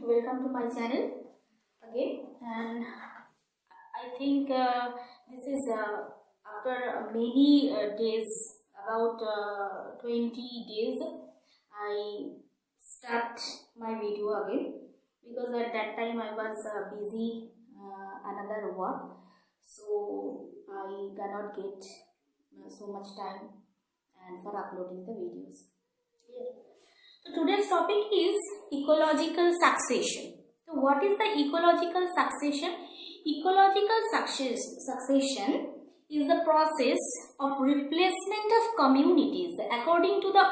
welcome to my channel again. And I think this is after many days, about 20 days, I start my video again, because at that time I was busy another work, so I cannot get so much time and for uploading the videos. So today's topic is ecological succession. So what is the ecological succession? Ecological succession is the process of replacement of communities according to the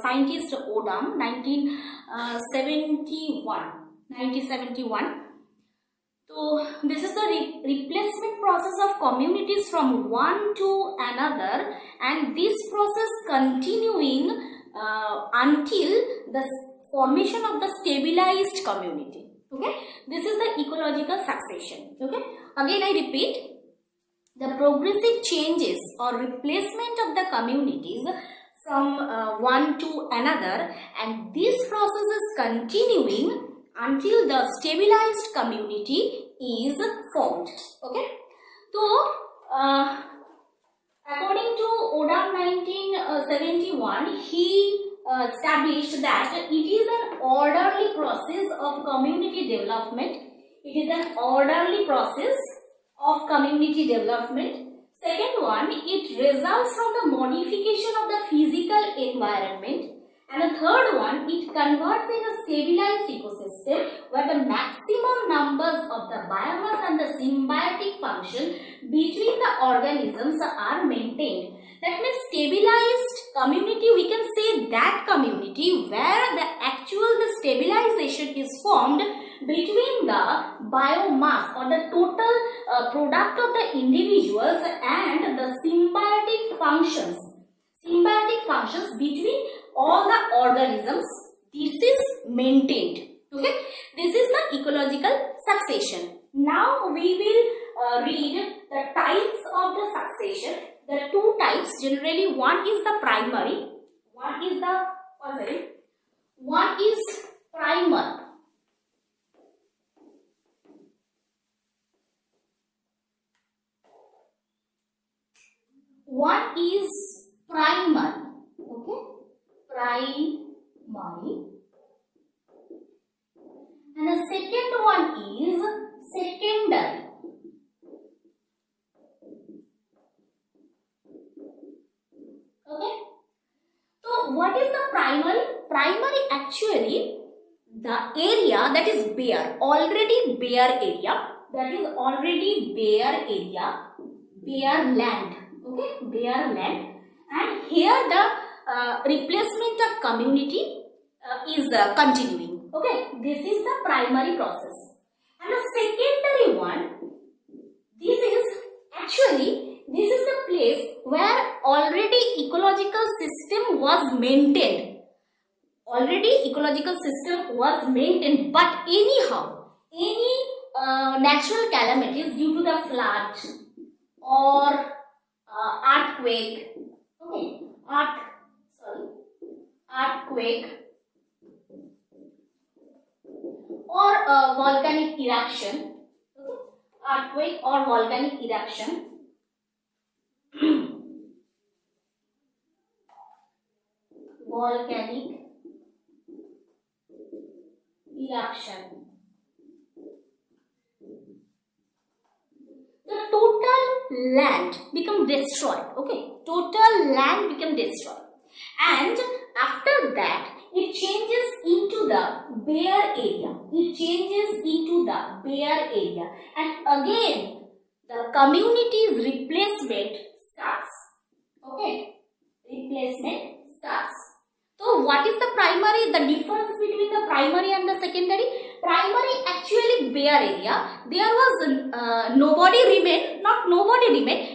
scientist Odom 1971. So this is the replacement process of communities from one to another, and this process continuing until the formation of the stabilized community. Okay, this is the ecological succession. Okay, again I repeat, the progressive changes or replacement of the communities from one to another, and this process is continuing until the stabilized community is formed. Okay, so according to Odom 1971, he established that it is an orderly process of community development. It is an orderly process of community development. Second one, it results from the modification of the physical environment. And the third one, it converts in a stabilized ecosystem where the maximum numbers of the biomass and the symbiotic function between the organisms are maintained. That means stabilized community, we can say that community where the stabilization is formed between the biomass or the total product of the individuals and the symbiotic functions between all the organisms. This is maintained. Okay, this is the ecological succession. Now we will read the types of the succession. There are two types generally. One is the primary, one is primer. One is primer. Okay, primary, and the second one is secondary. Okay, so what is the primary? Primary actually the area that is bare, already bare area, bare land. Okay, bare land, and here the replacement of community is continuing. Okay, this is the primary process. And the secondary one, this is the place where already ecological system was maintained. But anyhow, any natural calamities due to the flood or earthquake, or volcanic eruption, the total land becomes destroyed. Okay, total land becomes destroyed, and after that it changes into the bare area. And again the community's replacement starts. Okay, replacement starts. So what is the primary? The difference between the primary and the secondary? Primary actually bare area. There was nobody remained.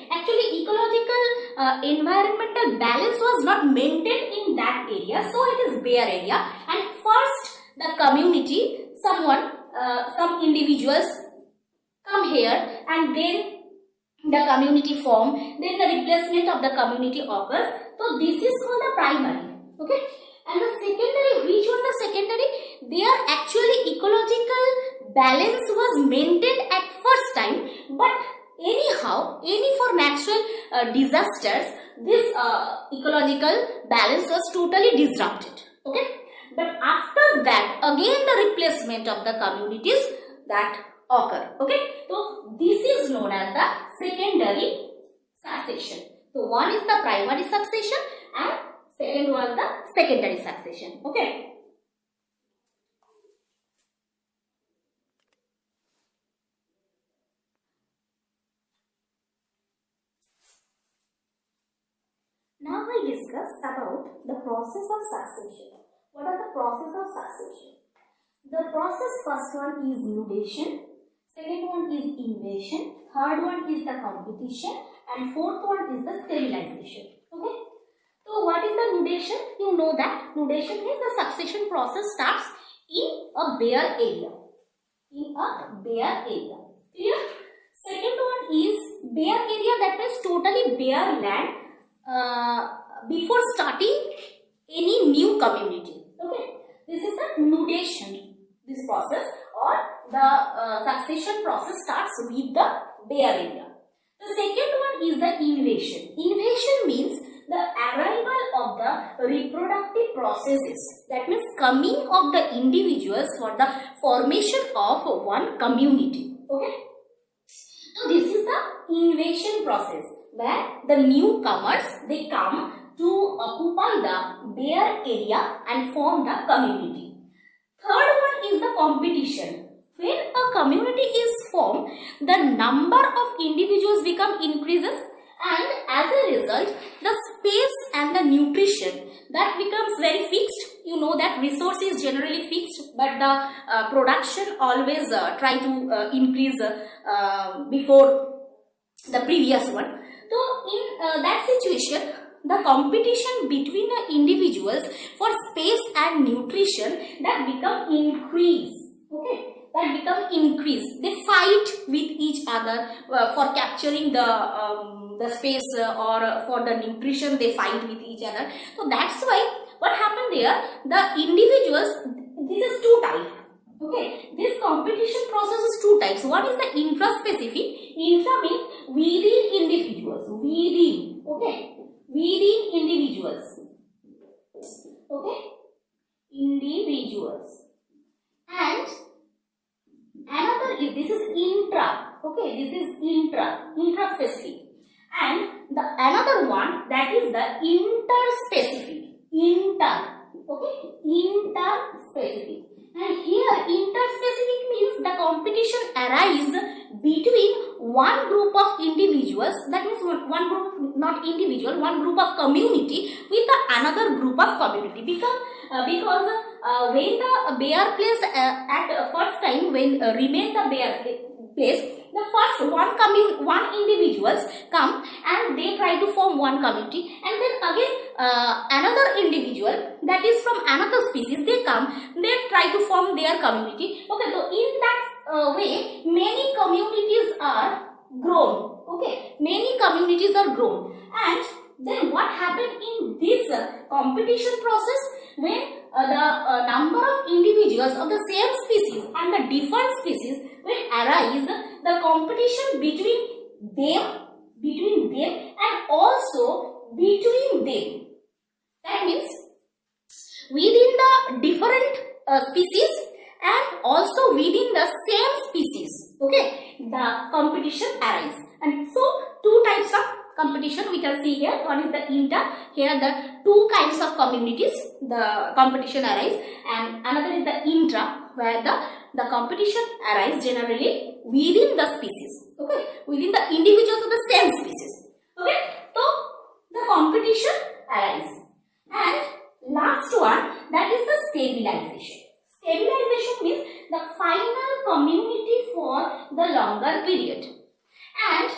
Actually ecological environmental balance was not maintained in that area. So it is bare area. And first the community, some individuals come here, and then the community form. Then the replacement of the community occurs. So this is called the primary. Okay, And the secondary, which one the secondary? There actually ecological balance was maintained at first time, but anyhow, for natural disasters, this ecological balance was totally disrupted. Okay, but after that, again the replacement of the communities that occur. Okay, so this is known as the secondary succession. So one is the primary succession and second was the secondary succession. Okay. Now I discuss about the process of succession. What are the process of succession? The process first one is nudation, second one is invasion, third one is the competition, and fourth one is the stabilization. Okay. So what is the nudation? You know that nudation means the succession process starts in a bare area. In a bare area. Clear? Second one is bare area, that means totally bare land before starting any new community. Okay. This is the nudation. This process or the succession process starts with the bare area. The second one is the invasion. Invasion means the arrival of the reproductive processes, that means coming of the individuals for the formation of one community. Okay. So this is the invasion process where the newcomers, they come to occupy the bare area and form the community. Third one is the competition. When a community is formed, the number of individuals become increases, and as a result, the space and the nutrition that becomes very fixed. You know that resource is generally fixed, but the production always try to increase before the previous one. So in that situation, the competition between the individuals for space and nutrition that become increase. Okay, that become increase. They fight with each other for capturing the space or for the nutrition. They fight with each other. So that's why what happened there. The individuals. This is two types. Okay, this competition process is two types. One is the intra-specific. Intra means within individuals. Within. Okay. Within individuals. Okay. Individuals. And another is, this is intra. Okay. This is intra-specific. And the another one, that is the inter-specific. Okay. Inter-specific. And here inter-specific means the competition arises between one group of individuals, that means one group, not individual, one group of community with another group of community. Because when the bare place at first time, when remain the bare place, the first one individuals come and they try to form one community, and then again another individual that is from another species, they come, they try to form their community. Okay, so in that way many communities are grown. Okay, many communities are grown. And then what happened in this competition process, when the number of individuals of the same species and the different species will arise, the competition between them and also between them. That means within the different species and also within the same species. Okay, the competition arises. And so two types of competition we can see here. One is the inter. Here the two kinds of communities, the competition arise, and another is the intra, where the competition arises generally within the species. Okay, within the individuals of the same species. Okay, so the competition arises. And last one, that is the stabilization. Stabilization means the final community for the longer period. And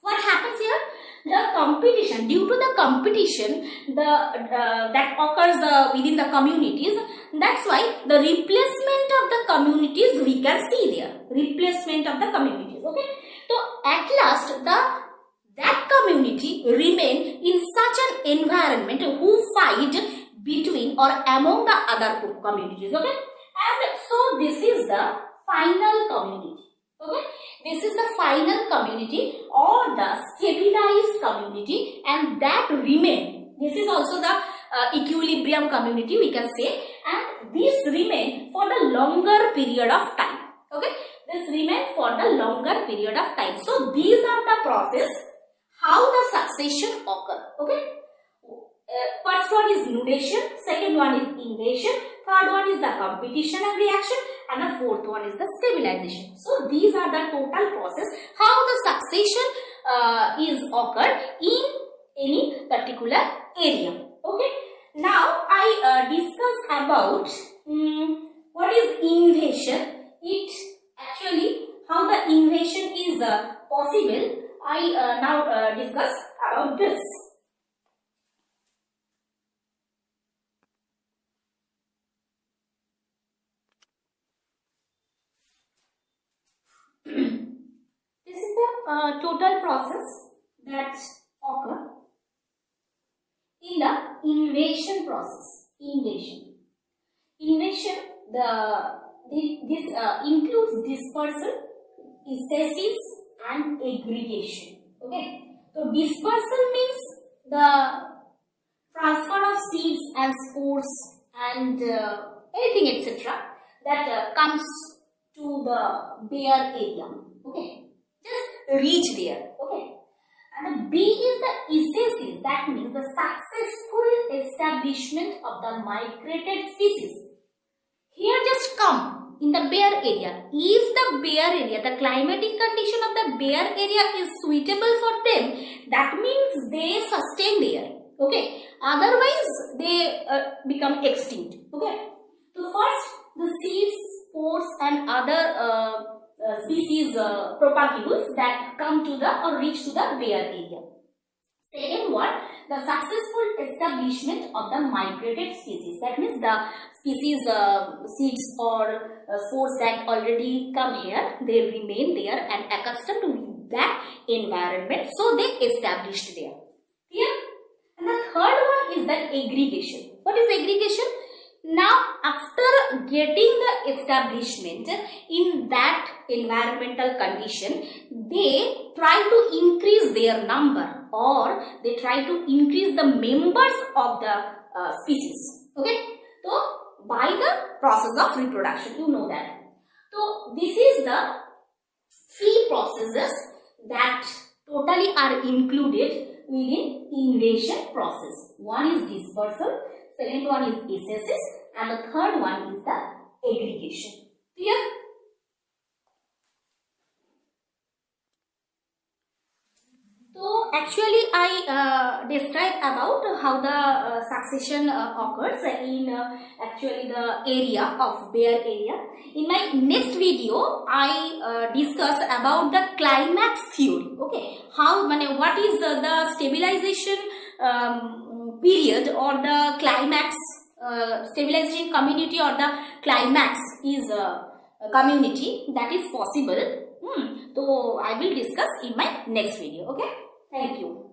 what happens here? The competition, due to the competition that occurs within the communities, that's why the replacement of the communities we can see there. Replacement of the communities. Okay. So at last that community remain in such an environment who fight between or among the other communities. Okay, and so this is the final community. Okay, this is the final community or the stabilized community, and that remain. This is also the equilibrium community, we can say, and this remain for the longer period of time. Okay, this remain for the longer period of time. So these are the process how the succession occur. Okay, first one is nudation, second one is invasion, third one is the competition and reaction, and the fourth one is the stabilization. So these are the total process how the succession is occurred in any particular area. Okay, now I discuss about what is invasion. It actually how the invasion is possible. I now discuss about this. This is the total process that occur in the invasion process. Invasion. This includes dispersal, ascesis, and aggregation. Okay. So dispersal means the transfer of seeds and spores and anything etc. that comes to the bare area. Okay, just reach there. Okay, and the B is the ascesis. That means the successful establishment of the migrated species. Here just come in the bare area. If the bare area, the climatic condition of the bare area is suitable for them, that means they sustain there. Okay, otherwise they become extinct. Okay, so first the seeds, spores, and other species propagules that come to the or reach to the bare area. Second one, the successful establishment of the migrated species. That means the species seeds or spores that already come here, they remain there and accustomed to that environment, so they established there. Clear? And the third one is the aggregation. What is aggregation? Now, after getting the establishment in that environmental condition, they try to increase their number or they try to increase the members of the species. Okay, so by the process of reproduction, you know that. So this is the three processes that totally are included within invasion process. One is dispersal, second one is ascesis, and the third one is the aggregation. Clear? So actually I described about how the succession occurs in actually the area of bare area. In my next video I discuss about the climax theory. Okay, how what is the stabilization period or the climax stabilization community or the climax is a community that is possible. So I will discuss in my next video. Okay, thank you.